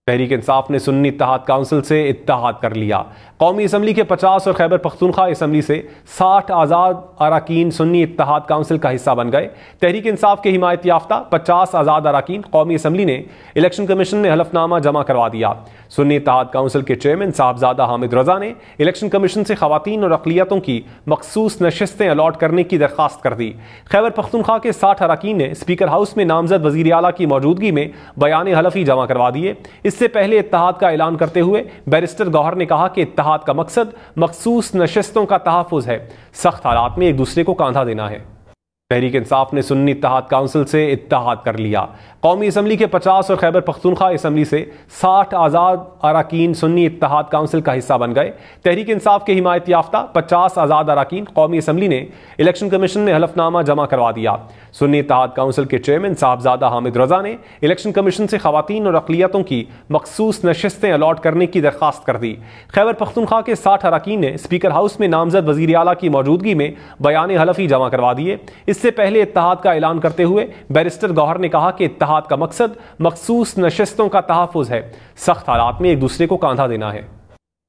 تحریک انصاف نے سنی اتحاد کونسل سے اتحاد کر لیا۔ قومی اسمبلی کے 50 اور خیبر پختونخوا اسمبلی سے 60 آزاد اراکین سنی اتحاد کونسل کا حصہ بن گئے۔ تحریک انصاف کے حمایت یافتہ 50 آزاد اراکین قومی اسمبلی نے الیکشن کمیشن میں حلف نامہ جمع کروا دیا۔ سنی اتحاد کونسل کے چیئرمین صاحبزادہ حامد رضا نے الیکشن کمیشن سے خواتین اور اقلیتوں کی مخصوص نشستیں الاٹ کرنے کی درخواست کر دی۔ خیبر پختونخوا کے 60 اراکین نے اسپیکر ہاؤس میں نامزد وزیر اعلیٰ کی موجودگی میں بیان حلفی جمع کروا دیے۔ اس سے پہلے اتحاد کا اعلان کرتے ہوئے بیرسٹر گوہر نے کہا کہ اتحاد کا مقصد مخصوص نشستوں کا تحفظ ہے، سخت حالات میں ایک دوسرے کو کاندھا دینا ہے۔ تحریک انصاف نے سنی اتحاد کونسل سے اتحاد کر لیا۔ قومی اسمبلی کے 50 اور خیبر پختونخوا اسمبلی سے 60 آزاد اراکین سنی اتحاد کونسل کا حصہ بن گئے۔ تحریک انصاف کے حمایت یافتہ 50 آزاد اراکین قومی اسمبلی نے الیکشن کمیشن میں حلف نامہ جمع کروا دیا۔ سنی اتحاد کونسل کے چیئرمین صاحبزادہ حامد رضا نے الیکشن کمیشن سے خواتین اور اقلیتوں کی مخصوص نشستیں الاٹ کرنے کی درخواست کر دی۔ خیبر پختونخوا کے 60 اراکین نے اسپیکر ہاؤس میں نامزد وزیر اعلیٰ کی موجودگی میں بیان حلفی جمع کروا دیے۔ اس سے پہلے اتحاد کا اعلان کرتے ہوئے بیرسٹر گوہر نے کہا کہ اتحاد کا مقصد مخصوص نشستوں کا تحفظ ہے، سخت حالات میں ایک دوسرے کو کاندھا دینا ہے۔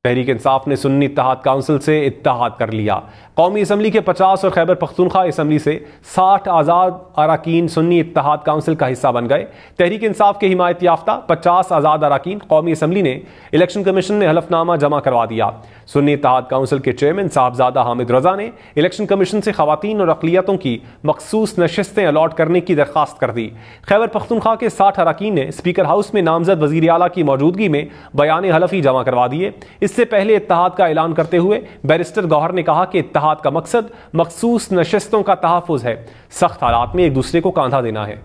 تحریک انصاف نے سنی اتحاد کونسل سے اتحاد کر لیا۔ قومی اسمبلی کے 50 اور خیبر پختونخوا اسمبلی سے 60 آزاد اراکین سنی اتحاد کونسل کا حصہ بن گئے۔ تحریک انصاف کے حمایت یافتہ 50 آزاد اراکین قومی اسمبلی نے الیکشن کمیشن میں حلف نامہ جمع کروا دیا۔ سنی اتحاد کونسل کے چیئرمین صاحبزادہ حامد رضا نے الیکشن کمیشن سے خواتین اور اقلیتوں کی مخصوص نشستیں الاٹ کرنے کی درخواست کر دی۔ خیبر پختونخوا کے 60 اراکین نے اسپیکر ہاؤس میں نامزد وزیر اعلیٰ کی موجودگی میں بیان حلفی جمع کروا دیے۔ اس سے پہلے اتحاد کا اعلان کرتے ہوئے بیرسٹر گوہر نے کہا کہ اتحاد کا مقصد مخصوص نشستوں کا تحفظ ہے، سخت حالات میں ایک دوسرے کو کاندھا دینا ہے۔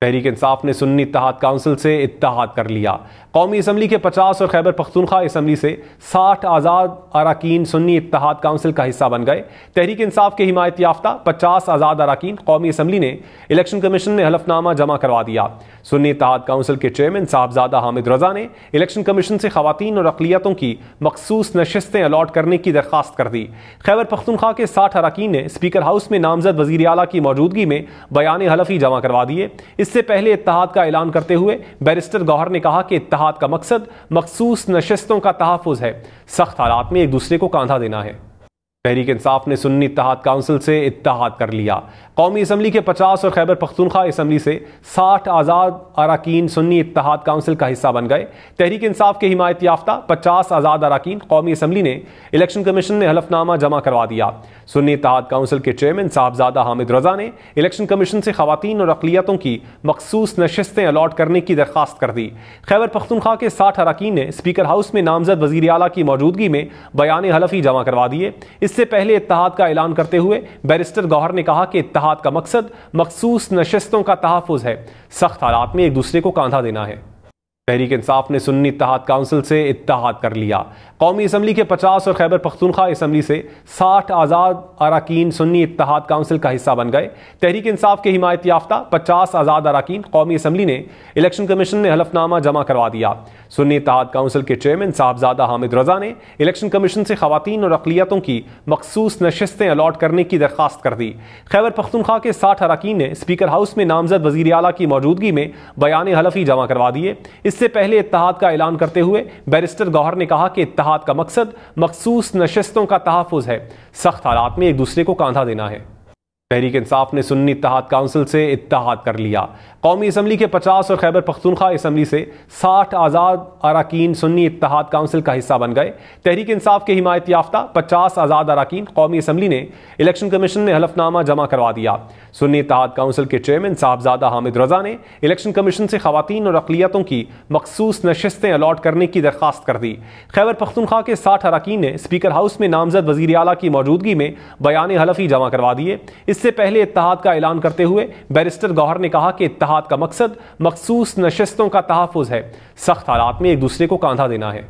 تحریک انصاف نے سنی اتحاد کونسل سے اتحاد کر لیا۔ قومی اسمبلی کے 50 اور خیبر پختونخوا اسمبلی سے 60 آزاد اراکین سنی اتحاد کونسل کا حصہ بن گئے۔ تحریک انصاف کے حمایت یافتہ 50 آزاد اراکین قومی اسمبلی نے الیکشن کمیشن میں حلف نامہ جمع کروا دیا۔ سنی اتحاد کونسل کے چیئرمین صاحبزادہ حامد رضا نے الیکشن کمیشن سے خواتین اور اقلیتوں کی مخصوص نشستیں الاٹ کرنے کی درخواست کر دی۔ خیبر پختونخوا کے 60 اراکین نے اسپیکر ہاؤس میں نامزد وزیر اعلیٰ کی موجودگی میں بیان حلفی جمع کروا دیے۔ اس سے پہلے اتحاد کا اعلان کرتے ہوئے بیرسٹر گوہر نے کہا کہ اتحاد کا مقصد مخصوص نشستوں کا تحفظ ہے، سخت حالات میں ایک دوسرے کو کاندھا دینا ہے۔ تحریک انصاف نے سنی اتحاد کونسل سے اتحاد کر لیا۔ قومی اسمبلی کے 50 اور خیبر پختونخوا اسمبلی سے 60 آزاد اراکین سنی اتحاد کونسل کا حصہ بن گئے۔ تحریک انصاف کے حمایت یافتہ 50 آزاد اراکین قومی اسمبلی نے الیکشن کمیشن میں حلف نامہ جمع کروا دیا۔ سنی اتحاد کونسل کے چیئرمین صاحبزادہ حامد رضا نے الیکشن کمیشن سے خواتین اور اقلیتوں کی مخصوص نشستیں الاٹ کرنے کی درخواست کر دی۔ خیبر پختونخوا کے 60 اراکین نے اسپیکر ہاؤس میں نامزد وزیر اعلیٰ کی موجودگی میں بیان حلفی جمع کروا دیے۔ اس سے پہلے اتحاد کا اعلان کرتے ہوئے بیرسٹر گوہر نے کہا کہ اتحاد کا مقصد مخصوص نشستوں کا تحفظ ہے، سخت حالات میں ایک دوسرے کو کاندھا دینا ہے۔ تحریک انصاف نے سنی اتحاد کونسل سے اتحاد کر لیا۔ قومی اسمبلی کے 50 اور خیبر پختونخوا اسمبلی سے 60 آزاد اراکین سنی اتحاد کونسل کا حصہ بن گئے۔ تحریک انصاف کے حمایت یافتہ 50 آزاد اراکین قومی اسمبلی نے الیکشن کمیشن میں حلف نامہ جمع کروا دیا۔ سنی اتحاد کونسل کے چیئرمین صاحبزادہ حامد رضا نے الیکشن کمیشن سے خواتین اور اقلیتوں کی مخصوص نشستیں الاٹ کرنے کی درخواست کر دی۔ خیبر پختونخوا کے 60 اراکین نے اسپیکر ہاؤس میں نامزد وزیر اعلیٰ کی موجودگی میں بیان حلفی جمع کروا دیے۔ اس سے پہلے اتحاد کا اعلان کرتے ہوئے بیرسٹر گوہر نے کہا کہ اتحاد کا مقصد مخصوص نشستوں کا تحفظ ہے، سخت حالات میں ایک دوسرے کو کاندھا دینا ہے۔ تحریک انصاف نے سنی اتحاد کونسل سے اتحاد کر لیا۔ قومی اسمبلی کے 50 اور خیبر پختونخوا اسمبلی سے 60 آزاد اراکین سنی اتحاد کونسل کا حصہ بن گئے۔ تحریک انصاف کے حمایت یافتہ 50 آزاد اراکین قومی اسمبلی نے الیکشن کمیشن میں حلف نامہ جمع کروا دیا۔ سنی اتحاد کونسل کے چیئرمین صاحبزادہ حامد رضا نے الیکشن کمیشن سے خواتین اور اقلیتوں کی مخصوص نشستیں الاٹ کرنے کی درخواست کر دی۔ خیبر پختونخوا کے 60 اراکین نے اسپیکر ہاؤس میں نامزد وزیر اعلیٰ کی موجودگی میں بیان حلفی جمع کروا دیے۔ اس سے پہلے اتحاد کا اعلان کرتے ہوئے بیرسٹر گوہر نے کہا کہ اتحاد کا مقصد مخصوص نشستوں کا تحفظ ہے، سخت حالات میں ایک دوسرے کو کاندھا دینا ہے۔